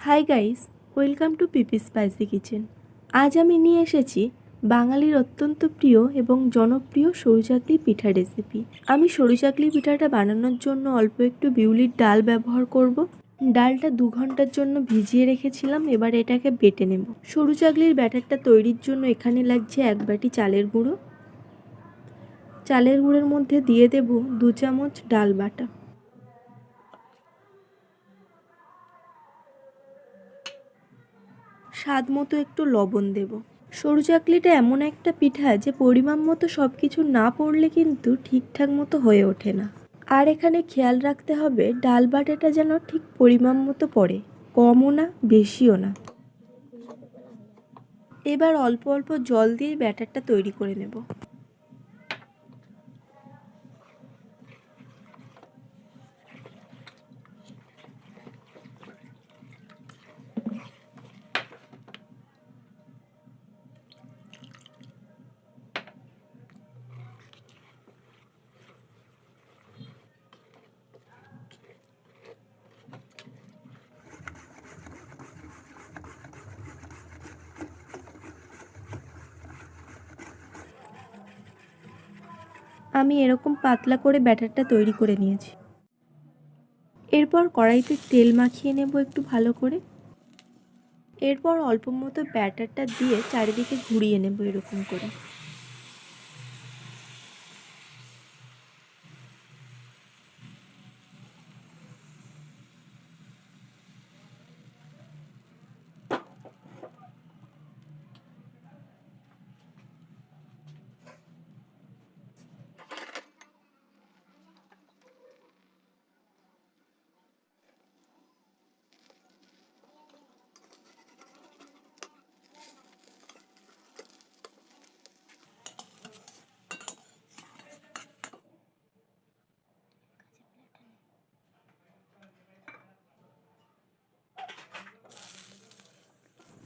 High guys, welcome to PP spicy kitchen. আজ আমি নিয়ে এসেছি বাঙালির অত্যন্ত প্রিয় এবং জনপ্রিয় সরু চাকলি পিঠা রেসিপি। আমি সরু চাকলি পিঠাটা বানানোর জন্য অল্প একটু বিউলির ডাল ব্যবহার করব। ডালটা 2 ঘন্টার জন্য ভিজিয়ে রেখেছিলাম, এবার এটাকে বেটে নেব। সরু চাকলির ব্যাটারটা তৈরির জন্য এখানে লাগছে 1 বাটি চালের গুঁড়ো। চালের গুঁড়োর মধ্যে দিয়ে দেব 2 চামচ ডাল বাটা। স্বাদ মতো একটু লবণ দেব। সরু চাকলিটা এমন একটা পিঠা যে পরিমাণ মতো সব কিছু না পড়লে কিন্তু ঠিকঠাক মতো হয়ে ওঠে না। আর এখানে খেয়াল রাখতে হবে ডাল বাটাটা যেন ঠিক পরিমাণ মতো পড়ে, কমও না বেশিও না। এবার অল্প অল্প জল দিয়ে ব্যাটারটা তৈরি করে নেব। আমি এরকম পাতলা করে ব্যাটারটা তৈরি করে নিয়েছি। এরপর কড়াইতে তেল মাখিয়ে নেব একটু ভালো করে। এরপর অল্প মতো ব্যাটারটা দিয়ে চারিদিকে ঘুরিয়ে নেব এরকম করে।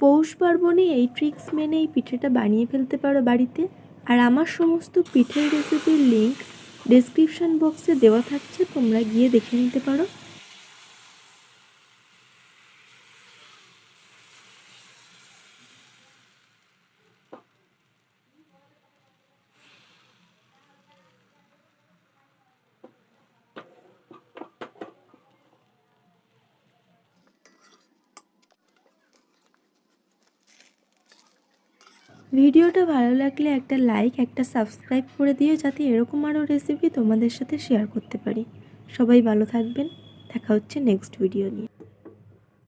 পৌষ পার্বণে এই ট্রিক্স মেনে এই পিঠেটা বানিয়ে ফেলতে পারো বাড়িতে। আর আমার সমস্ত পিঠের রেসিপির লিঙ্ক ডেসক্রিপশন বক্সে দেওয়া থাকছে, তোমরা গিয়ে দেখে নিতে পারো। ভিডিওটা ভালো লাগলে একটা লাইক, একটা সাবস্ক্রাইব করে দিও, যাতে এরকম আরও রেসিপি তোমাদের সাথে শেয়ার করতে পারি। সবাই ভালো থাকবেন, দেখা হচ্ছে নেক্সট ভিডিও নিয়ে।